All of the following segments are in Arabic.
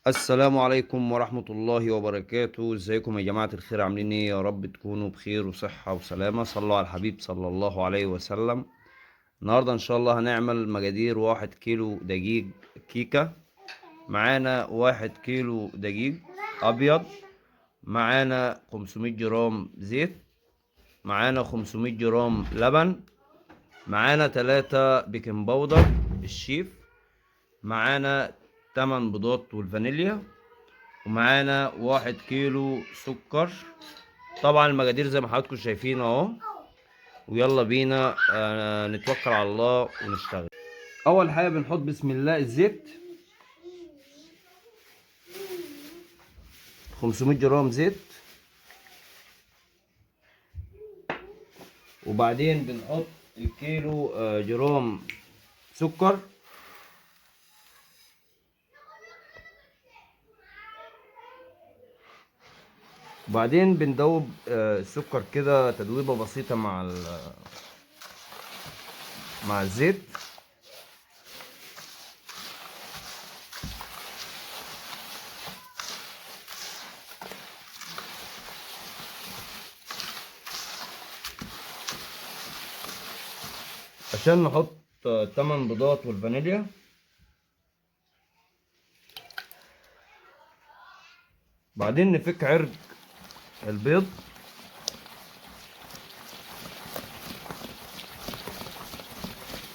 السلام عليكم ورحمة الله وبركاته. ازيكم يا جماعة الخير؟ عاملين ايه؟ يا رب تكونوا بخير وصحة وسلامة. صلوا على الحبيب صلى الله عليه وسلم. النهاردة ان شاء الله هنعمل مقادير 1 كيلو دقيق كيكة. معانا 1 كيلو دقيق ابيض، معانا 500 جرام زيت، معانا 500 جرام لبن، معانا 3 بيكنج باودر الشيف، معانا 8 بيضات والفانيليا، ومعانا 1 كيلو سكر. طبعا المقادير زي ما حضراتكم شايفين اهو. ويلا بينا نتوكل على الله ونشتغل. اول حاجه بنحط بسم الله الزيت، 500 جرام زيت، وبعدين بنحط الكيلو جرام سكر، وبعدين بندوب السكر كده تدويبه بسيطه مع الزيت. عشان نحط 8 بيضات والفانيليا. بعدين نفك عرق البيض،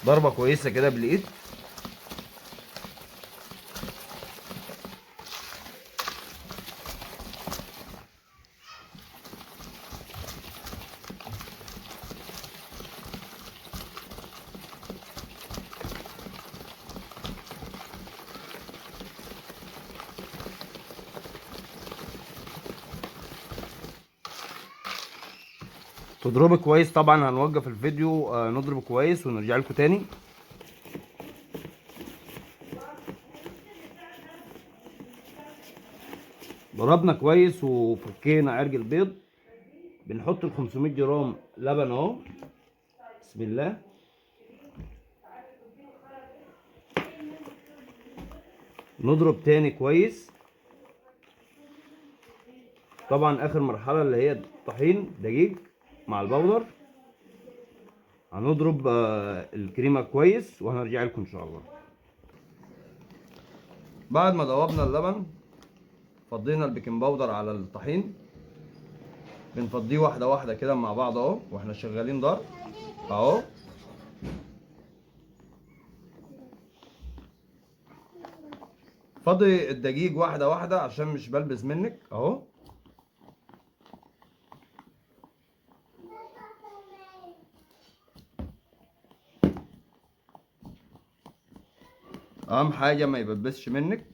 ضربة كويسة كده بالايد. تضربي كويس. طبعا هنوقف الفيديو نضرب كويس ونرجع لكم تاني. ضربنا كويس وفكينا عرق البيض. بنحط ال 500 جرام لبن اهو. بسم الله. نضرب تاني كويس. طبعا اخر مرحله اللي هي الطحين دقيق مع البودر. هنضرب الكريمه كويس وهنرجع لكم ان شاء الله. بعد ما ضربنا اللبن فضينا البيكنج باودر على الطحين. بنفضيه واحده واحده كده مع بعض اهو واحنا شغالين ضرب اهو. فضي الدقيق واحده واحده عشان مش بلبس منك اهو. اهم حاجه ما يببسش منك.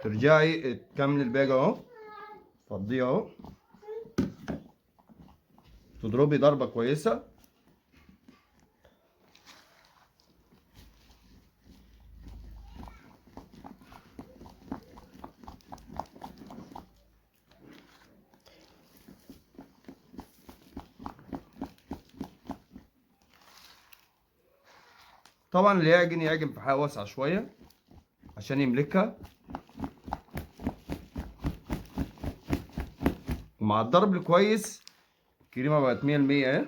ترجعي تكملي الباقي اهو. فضيه اهو. تضربي ضربه كويسه. طبعا اللي يعجن يعجن في حاجه واسعه شويه عشان يملكها. ومع الضرب الكويس الكريمه بقت 100% اهي.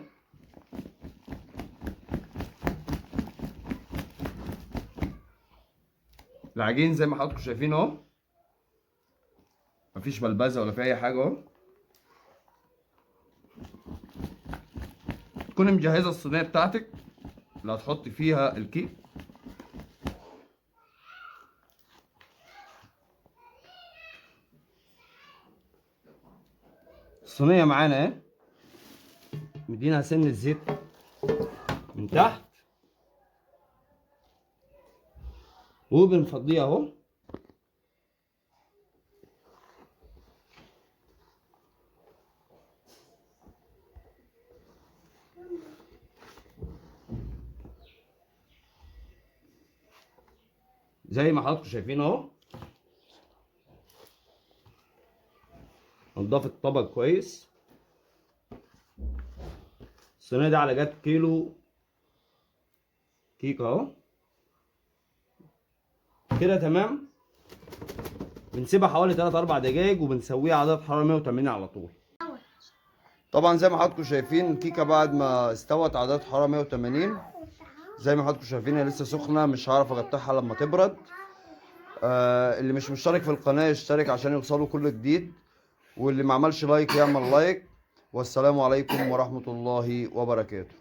العجين زي ما حضراتكم شايفين اهو. مفيش بلبزه ولا في اي حاجه اهو. تكوني مجهزه الصينيه بتاعتك اللي هتحطي فيها الكيك. الصينيه معانا اهي. مدينها سن الزيت من تحت وبنفضيها اهو. زي ما حضراتكم شايفين اهو. نضف الطبق كويس. الصينيه دي على جد كيلو كيك اهو كده تمام. بنسيبها حوالي 3 4 دقايق وبنسويها على درجه حراره 180 على طول. طبعا زي ما حضراتكم شايفين الكيكه بعد ما استوت على درجه حراره 180 زي ما حضراتكم شايفين هي لسه سخنه، مش هعرف اقطعها لما تبرد. اللي مش مشترك في القناه يشترك عشان يوصله كل جديد، واللي ما عملش لايك يعمل لايك. والسلام عليكم ورحمه الله وبركاته.